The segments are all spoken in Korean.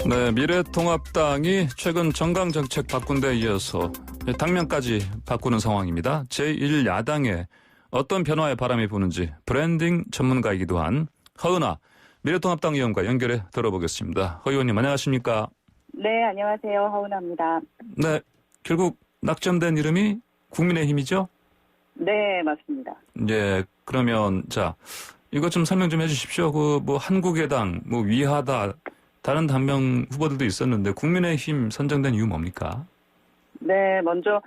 네, 미래통합당이 최근 정강정책 바꾼 데 이어서 당면까지 바꾸는 상황입니다. 제1야당에 어떤 변화의 바람이 부는지 브랜딩 전문가이기도 한 허은하 미래통합당 의원과 연결해 들어보겠습니다. 허 의원님 안녕하십니까? 네, 안녕하세요. 허은하입니다. 네, 결국 낙점된 이름이 국민의힘이죠? 네, 맞습니다. 예, 그러면 자 이것 좀 설명 좀 해주십시오. 한국의당, 위하다 다른 당명 후보들도 있었는데 국민의힘 선정된 이유 뭡니까? 네, 먼저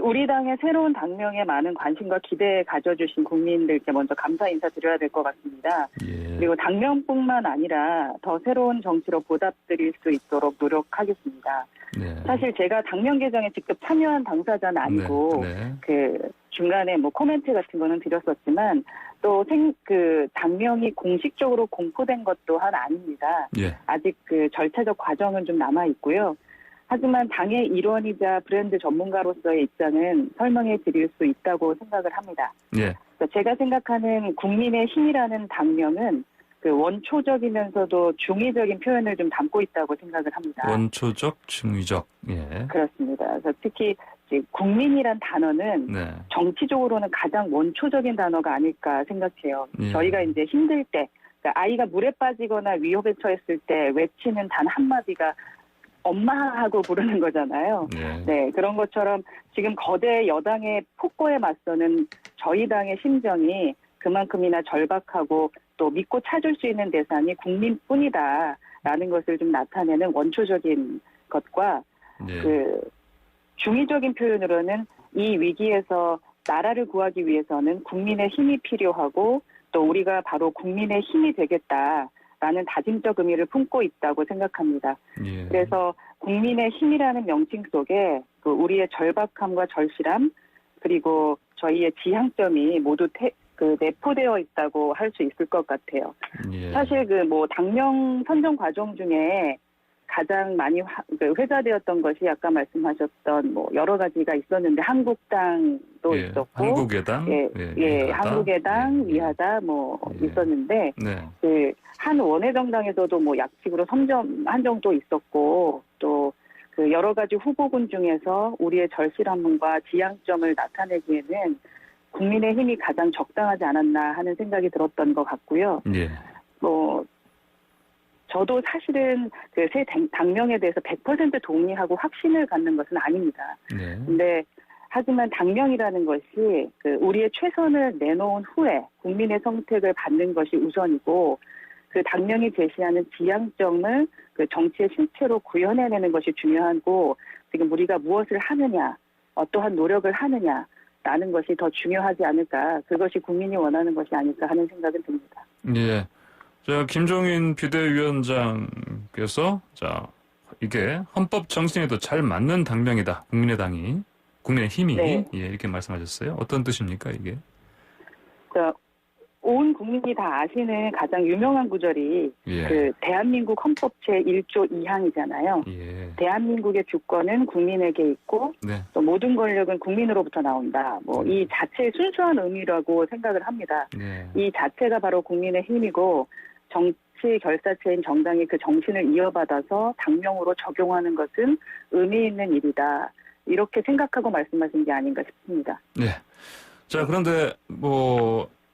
우리 당의 새로운 당명에 많은 관심과 기대 가져주신 국민들께 먼저 감사 인사드려야 될 것 같습니다. 예. 그리고 당명뿐만 아니라 더 새로운 정치로 보답드릴 수 있도록 노력하겠습니다. 네. 사실 제가 당명 개정에 직접 참여한 당사자는 아니고 중간에 코멘트 같은 거는 드렸었지만 또 당명이 공식적으로 공포된 것 또한 아닙니다. 예. 아직 절차적 과정은 좀 남아 있고요. 하지만 당의 일원이자 브랜드 전문가로서의 입장은 설명해 드릴 수 있다고 생각을 합니다. 예. 제가 생각하는 국민의힘이라는 당명은 원초적이면서도 중의적인 표현을 좀 담고 있다고 생각을 합니다. 원초적, 중의적. 예. 그렇습니다. 그래서 특히 국민이란 단어는 정치적으로는 가장 원초적인 단어가 아닐까 생각해요. 예. 저희가 이제 힘들 때, 그러니까 아이가 물에 빠지거나 위협에 처했을 때 외치는 단 한마디가 엄마하고 부르는 거잖아요. 네, 그런 것처럼 지금 거대 여당의 폭거에 맞서는 저희 당의 심정이 그만큼이나 절박하고 또 믿고 찾을 수 있는 대상이 국민뿐이다라는 것을 좀 나타내는 원초적인 것과 중의적인 표현으로는 이 위기에서 나라를 구하기 위해서는 국민의 힘이 필요하고 또 우리가 바로 국민의 힘이 되겠다라는 다짐적 의미를 품고 있다고 생각합니다. 예. 그래서 국민의 힘이라는 명칭 속에 우리의 절박함과 절실함 그리고 저희의 지향점이 모두 내포되어 있다고 할 수 있을 것 같아요. 예. 사실 당명 선정 과정 중에 가장 많이 회자되었던 것이 아까 말씀하셨던 여러 가지가 있었는데 한국당도 있었고 한국의당, 위하다. 한국의당, 위하다 있었는데 한 원외정당에서도 약식으로 3점 한정도 있었고 또 여러 가지 후보군 중에서 우리의 절실함과 지향점을 나타내기에는 국민의힘이 가장 적당하지 않았나 하는 생각이 들었던 것 같고요. 예. 저도 사실은 새 당명에 대해서 100% 동의하고 확신을 갖는 것은 아닙니다. 근데 하지만 당명이라는 것이 우리의 최선을 내놓은 후에 국민의 선택을 받는 것이 우선이고 당명이 제시하는 지향점을 정치의 실체로 구현해내는 것이 중요하고 지금 우리가 무엇을 하느냐, 어떠한 노력을 하느냐라는 것이 더 중요하지 않을까, 그것이 국민이 원하는 것이 아닐까 하는 생각은 듭니다. 예. 김종인 비대위원장께서 이게 헌법 정신에도 잘 맞는 당명이다. 국민의힘이 이렇게 말씀하셨어요. 어떤 뜻입니까 이게? 온 국민이 다 아시는 가장 유명한 구절이 대한민국 헌법 제1조 2항이잖아요. 대한민국의 주권은 국민에게 있고 또 모든 권력은 국민으로부터 나온다. 이 자체의 순수한 의미라고 생각을 합니다. 이 자체가 바로 국민의 힘이고 정치 결사체인 정당이 그 정신을 이어받아서 당명으로 적용하는 것은 의미 있는 일이다. 이렇게 생각하고 말씀하신 게 아닌가 싶습니다. 네. 자, 그런데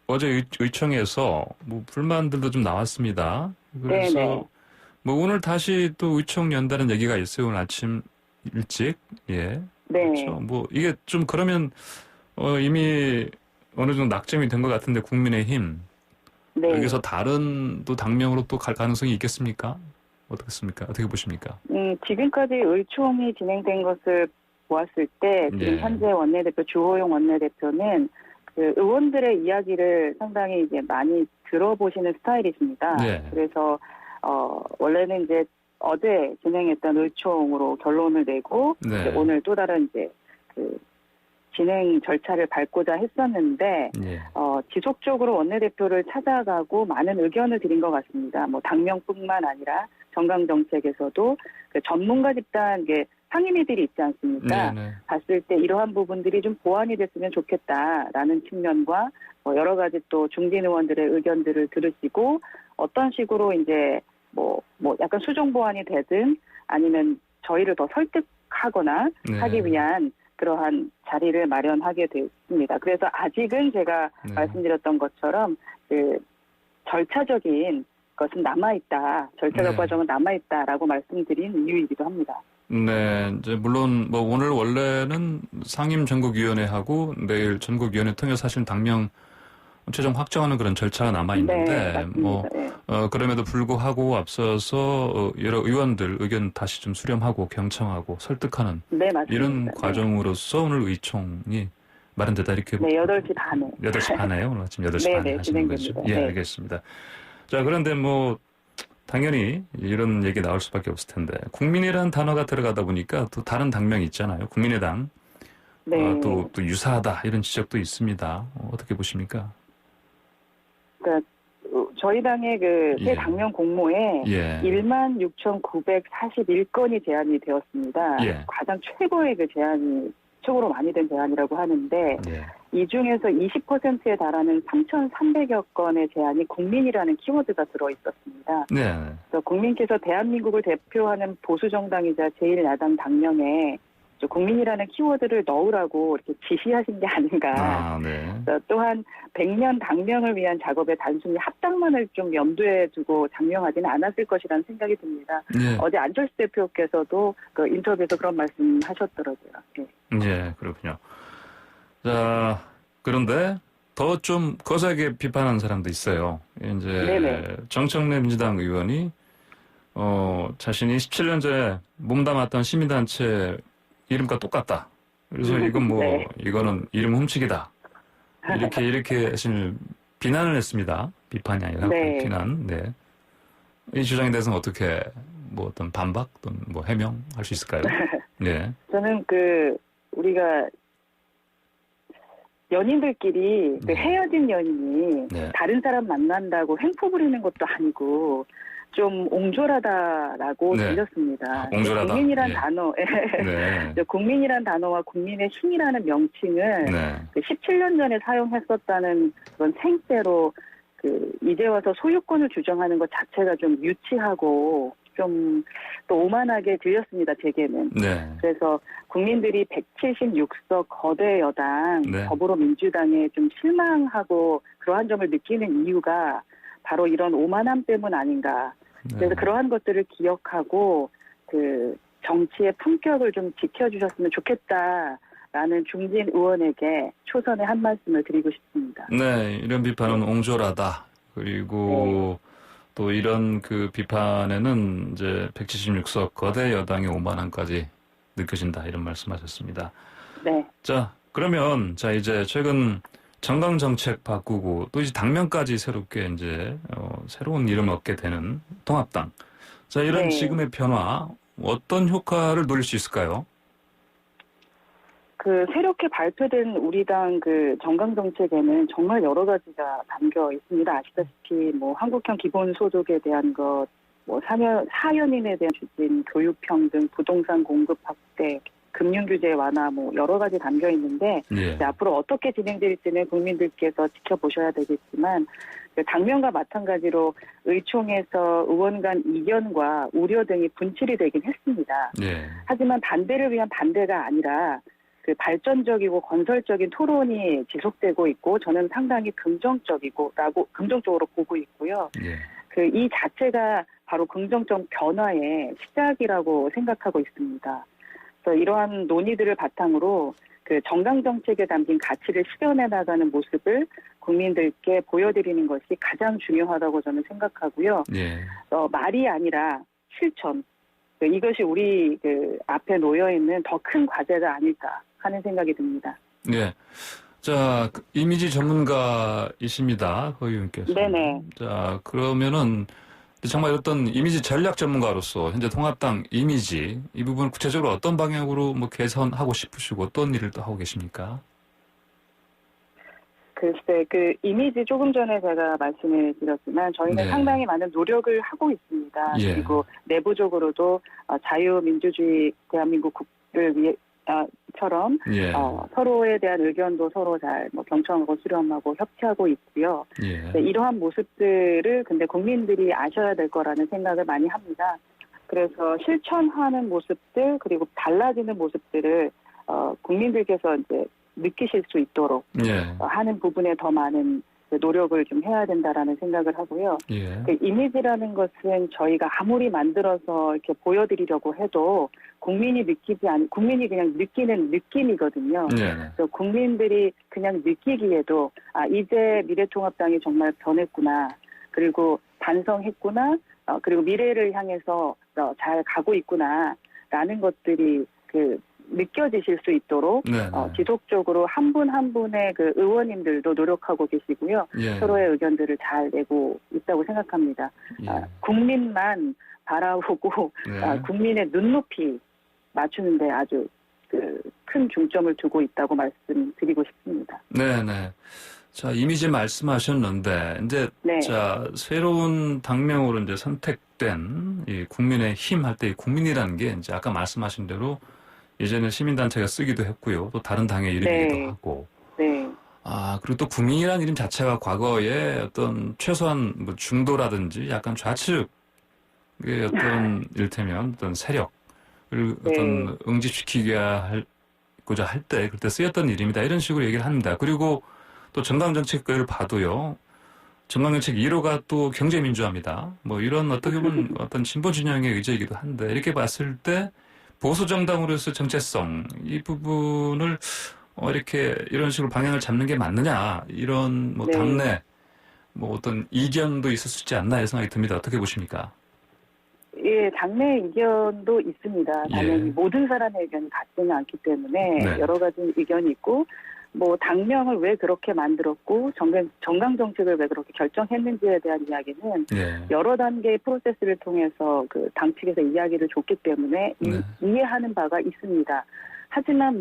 어제 의총에서 불만들도 좀 나왔습니다. 그래서 오늘 다시 또 의총 연다는 얘기가 있어요. 오늘 아침 일찍. 예. 그렇죠. 이게 좀 그러면 이미 어느 정도 낙점이 된 것 같은데 국민의힘 여기서 다른 또 당명으로 또 갈 가능성이 있겠습니까? 어떻겠습니까? 어떻게 보십니까? 지금까지 의총이 진행된 것을 보았을 때 지금 현재 원내대표 주호영 원내대표는 의원들의 이야기를 상당히 이제 많이 들어보시는 스타일이십니다. 그래서 원래는 이제 어제 진행했던 의총으로 결론을 내고 오늘 또 다른 이제 진행 절차를 밟고자 했었는데 지속적으로 원내대표를 찾아가고 많은 의견을 드린 것 같습니다. 당명뿐만 아니라 정강정책에서도 전문가 집단 상임위들이 있지 않습니까? 봤을 때 이러한 부분들이 좀 보완이 됐으면 좋겠다라는 측면과 여러 가지 또 중진 의원들의 의견들을 들으시고 어떤 식으로 이제 약간 수정 보완이 되든 아니면 저희를 더 설득하거나 네. 하기 위한 그러한 자리를 마련하게 됐습니다. 그래서 아직은 제가 네. 말씀드렸던 것처럼 그 절차적인 것은 남아있다. 절차적 네. 과정은 남아있다라고 말씀드린 이유이기도 합니다. 네, 이제 물론 뭐 오늘 원래는 상임 전국위원회하고 내일 전국위원회 통해서 사실 당명 최종 확정하는 그런 절차가 남아 네, 있는데 맞습니다. 뭐 예. 그럼에도 불구하고 앞서서 여러 의원들 의견 다시 좀 수렴하고 경청하고 설득하는 네, 맞습니다. 이런 네. 과정으로서 오늘 의총이 마련되다 이렇게 네, 8시 반에. 8시 반에요. 오늘 아침 8시 네, 반에 네, 하시는 거죠. 진행됩니다. 예, 네. 알겠습니다. 자, 그런데 뭐 당연히 이런 얘기 나올 수밖에 없을 텐데 국민이라는 단어가 들어가다 보니까 또 다른 당명이 있잖아요. 국민의당. 네. 또 유사하다 이런 지적도 있습니다. 어떻게 보십니까? 그러니까 저희 당의 그 새 예. 당명 공모에 예. 16,941건이 제안이 되었습니다. 예. 가장 최고의 그 제안이 최고로 많이 된 제안이라고 하는데 예. 이 중에서 20%에 달하는 3,300여 건의 제안이 국민이라는 키워드가 들어있었습니다. 네. 그래서 국민께서 대한민국을 대표하는 보수 정당이자 제1야당 당명에 국민이라는 키워드를 넣으라고 이렇게 지시하신 게 아닌가. 아, 네. 또한 100년 당명을 위한 작업에 단순히 합당만을 좀 염두에 두고 장명하지는 않았을 것이라는 생각이 듭니다. 예. 어제 안철수 대표께서도 그 인터뷰에서 그런 말씀 하셨더라고요. 네. 예, 그렇군요. 자, 그런데 더 좀 거세게 비판하는 사람도 있어요. 이제 네네. 정청래 민주당 의원이 자신이 17년 전에 몸담았던 시민단체 이름과 똑같다. 그래서 이건 뭐 네. 이거는 이름 훔치기다. 이렇게 사실 비난을 했습니다. 비판이 아니라 네. 비난. 네. 이 주장에 대해서는 어떻게 뭐 어떤 반박 또는 뭐 해명할 수 있을까요? 네. 저는 우리가 연인들끼리 네. 헤어진 연인이 네. 다른 사람 만난다고 횡포 부리는 것도 아니고 좀 옹졸하다라고 네. 들렸습니다. 옹졸하다. 국민이란 예. 단어, 네. 국민이란 단어와 국민의 힘이라는 명칭을 네. 17년 전에 사용했었다는 그런 생떼로 이제 와서 소유권을 주장하는 것 자체가 좀 유치하고 좀 또 오만하게 들렸습니다, 제게는. 네. 그래서 국민들이 176석 거대 여당 네. 더불어민주당에 좀 실망하고 그러한 점을 느끼는 이유가 바로 이런 오만함 때문 아닌가. 그래서 네. 그러한 것들을 기억하고 정치의 품격을 좀 지켜주셨으면 좋겠다라는 중진 의원에게 초선의 한 말씀을 드리고 싶습니다. 네, 이런 비판은 옹졸하다. 그리고 또 이런 그 비판에는 이제 176석 거대 여당의 오만함까지 느껴진다. 이런 말씀하셨습니다. 네. 자, 그러면 이제 최근 정강 정책 바꾸고 또 이제 당명까지 새롭게 이제 새로운 이름을 얻게 되는 통합당. 자, 이런 네. 지금의 변화 어떤 효과를 노릴 수 있을까요? 새롭게 발표된 우리 당 정강 정책에는 정말 여러 가지가 담겨 있습니다. 아시다시피 한국형 기본소득에 대한 것, 사연인에 대한 추진, 교육평등, 부동산 공급 확대, 금융규제 완화, 여러 가지 담겨 있는데 예. 앞으로 어떻게 진행될지는 국민들께서 지켜보셔야 되겠지만 당면과 마찬가지로 의총에서 의원 간 이견과 우려 등이 분출이 되긴 했습니다. 예. 하지만 반대를 위한 반대가 아니라 발전적이고 건설적인 토론이 지속되고 있고 저는 상당히 긍정적으로 보고 있고요. 예. 이 자체가 바로 긍정적 변화의 시작이라고 생각하고 있습니다. 그래서 이러한 논의들을 바탕으로 정강 정책에 담긴 가치를 실현해 나가는 모습을 국민들께 보여드리는 것이 가장 중요하다고 저는 생각하고요. 예. 말이 아니라 실천. 이것이 우리 앞에 놓여 있는 더 큰 과제가 아닐까 하는 생각이 듭니다. 네. 자, 이미지 전문가이십니다. 허 의원께서. 네네. 자, 그러면은 정말 어떤 이미지 전략 전문가로서 현재 통합당 이미지 이 부분 구체적으로 어떤 방향으로 개선하고 싶으시고 어떤 일을 또 하고 계십니까? 글쎄, 이미지 조금 전에 제가 말씀을 드렸지만 저희는 네. 상당히 많은 노력을 하고 있습니다. 예. 그리고 내부적으로도 자유민주주의 대한민국을 처럼 예. 서로에 대한 의견도 서로 잘 경청하고 수렴하고 협치하고 있고요. 예. 네, 이러한 모습들을 근데 국민들이 아셔야 될 거라는 생각을 많이 합니다. 그래서 실천하는 모습들 그리고 달라지는 모습들을 국민들께서 이제 느끼실 수 있도록 예. 하는 부분에 더 많은 노력을 좀 해야 된다라는 생각을 하고요. 예. 그 이미지라는 것은 저희가 아무리 만들어서 이렇게 보여드리려고 해도 국민이 그냥 느끼는 느낌이거든요. 예. 그래서 국민들이 그냥 느끼기에도 이제 미래통합당이 정말 변했구나. 그리고 반성했구나. 그리고 미래를 향해서 잘 가고 있구나라는 것들이 느껴지실 수 있도록 네. 지속적으로 한 분 한 분의 그 의원님들도 노력하고 계시고요. 예. 서로의 의견들을 잘 내고 있다고 생각합니다. 예. 국민만 바라보고 네. 국민의 눈높이 맞추는데 아주 큰 중점을 두고 있다고 말씀드리고 싶습니다. 네네. 자, 이미지 말씀하셨는데, 이제, 네. 자, 새로운 당명으로 이제 선택된 이 국민의 힘 할 때 이 국민이라는 게 이제 아까 말씀하신 대로 예전에 시민단체가 쓰기도 했고요. 또 다른 당의 이름이기도 네. 하고. 네. 그리고 또 국민이라는 이름 자체가 과거에 어떤 최소한 뭐 중도라든지 약간 좌측의 어떤 이를테면 어떤 세력을 어떤 응집시키고자 할 때 그때 쓰였던 이름이다. 이런 식으로 얘기를 합니다. 그리고 또 정강정책을 봐도요. 정강정책 1호가 또 경제민주화입니다. 뭐 이런 어떻게 보면 어떤 진보 진영의 의제이기도 한데 이렇게 봤을 때 보수 정당으로서 정체성 이 부분을 이렇게 이런 식으로 방향을 잡는 게 맞느냐 이런 뭐 네. 당내 뭐 어떤 이견도 있었지 않나 이런 생각이 듭니다. 어떻게 보십니까? 예, 당내 의견도 있습니다. 당연히 예. 모든 사람의 의견이 같지는 않기 때문에 네. 여러 가지 의견이 있고 뭐 당명을 왜 그렇게 만들었고 정강 정책을 왜 그렇게 결정했는지에 대한 이야기는 예. 여러 단계의 프로세스를 통해서 당 측에서 이야기를 줬기 때문에 네. 이해하는 바가 있습니다. 하지만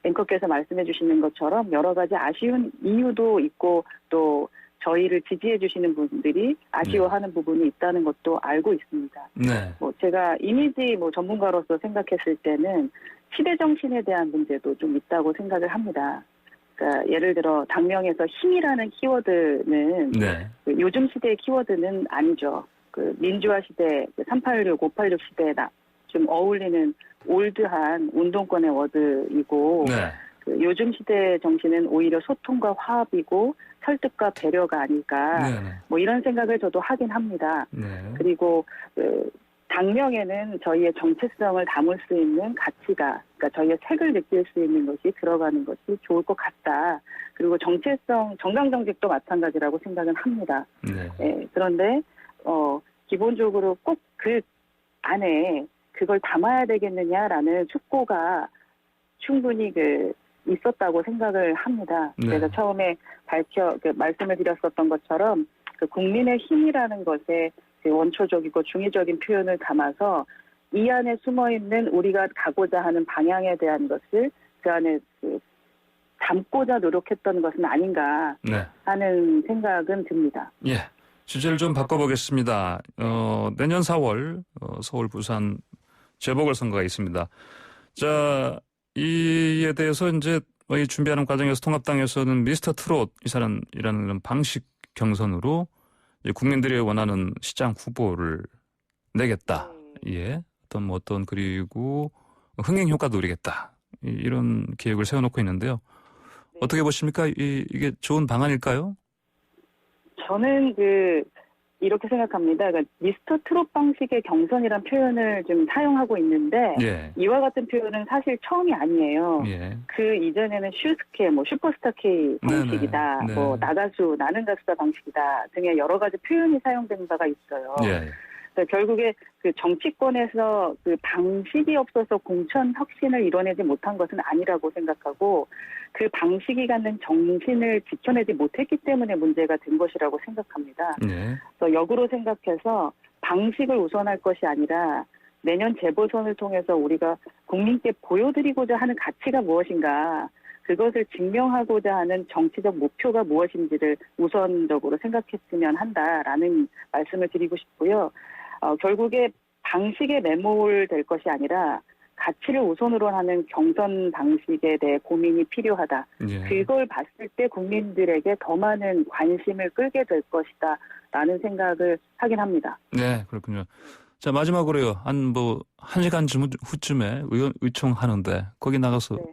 앵커께서 말씀해 주시는 것처럼 여러 가지 아쉬운 이유도 있고 또 저희를 지지해 주시는 분들이 아쉬워하는 부분이 있다는 것도 알고 있습니다. 네. 제가 이미지 전문가로서 생각했을 때는 시대 정신에 대한 문제도 좀 있다고 생각을 합니다. 그러니까 예를 들어 당명에서 힘이라는 키워드는 네. 요즘 시대의 키워드는 아니죠. 민주화 시대, 386, 586 시대에 좀 어울리는 올드한 운동권의 워드이고 네. 요즘 시대 정신은 오히려 소통과 화합이고 설득과 배려가 아닐까 네. 이런 생각을 저도 하긴 합니다. 네. 그리고 당명에는 저희의 정체성을 담을 수 있는 가치가 그러니까 저희의 색을 느낄 수 있는 것이 들어가는 것이 좋을 것 같다. 그리고 정강정책도 마찬가지라고 생각은 합니다. 네. 네, 그런데 기본적으로 꼭 그 안에 그걸 담아야 되겠느냐라는 숙고가 충분히 있었다고 생각을 합니다. 네. 그래서 처음에 말씀을 드렸었던 것처럼 국민의 힘이라는 것에 원초적이고 중의적인 표현을 담아서 이 안에 숨어있는 우리가 가고자 하는 방향에 대한 것을 그 안에 담고자 노력했던 것은 아닌가 네. 하는 생각은 듭니다. 예. 주제를 좀 바꿔보겠습니다. 내년 4월 서울, 부산 재보궐선거가 있습니다. 자, 이에 대해서 이제 이 준비하는 과정에서 통합당에서는 미스터 트롯 이라는 방식 경선으로 이제 국민들이 원하는 시장 후보를 내겠다. 예. 어떤 그리고 흥행 효과도 노리겠다. 이런 계획을 세워놓고 있는데요. 네. 어떻게 보십니까? 이게 좋은 방안일까요? 저는 이렇게 생각합니다. 그러니까 미스터 트롯 방식의 경선이란 표현을 좀 사용하고 있는데 예. 이와 같은 표현은 사실 처음이 아니에요. 예. 그 이전에는 슈스케, 슈퍼스타 K 방식이다, 네네. 나가수, 나는 가수다 방식이다 등의 여러 가지 표현이 사용된 바가 있어요. 예. 그러니까 결국에 정치권에서 방식이 없어서 공천 혁신을 이뤄내지 못한 것은 아니라고 생각하고 그 방식이 갖는 정신을 지켜내지 못했기 때문에 문제가 된 것이라고 생각합니다. 예. 그래서 역으로 생각해서 방식을 우선할 것이 아니라 내년 재보선을 통해서 우리가 국민께 보여드리고자 하는 가치가 무엇인가 그것을 증명하고자 하는 정치적 목표가 무엇인지를 우선적으로 생각했으면 한다라는 말씀을 드리고 싶고요. 결국에 방식에 매몰될 것이 아니라 가치를 우선으로 하는 경선 방식에 대해 고민이 필요하다. 예. 그걸 봤을 때 국민들에게 더 많은 관심을 끌게 될 것이다. 라는 생각을 하긴 합니다. 네, 그렇군요. 자, 마지막으로요. 한 1시간 후쯤에 의총 하는데 거기 나가서 네.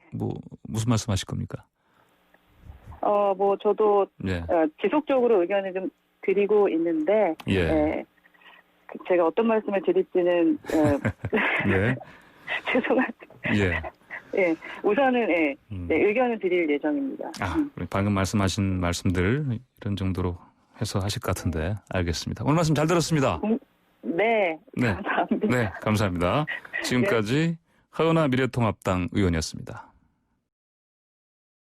무슨 말씀하실 겁니까? 저도 예. 지속적으로 의견을 좀 드리고 있는데 예. 제가 어떤 말씀을 드릴지는 네. 죄송합니다. 예. 예, 우선은 네, 의견을 드릴 예정입니다. 방금 말씀하신 말씀들 이런 정도로 해서 하실 것 같은데 알겠습니다. 오늘 말씀 잘 들었습니다. 네, 감사합니다. 네, 감사합니다. 지금까지 하은하 미래통합당 의원이었습니다.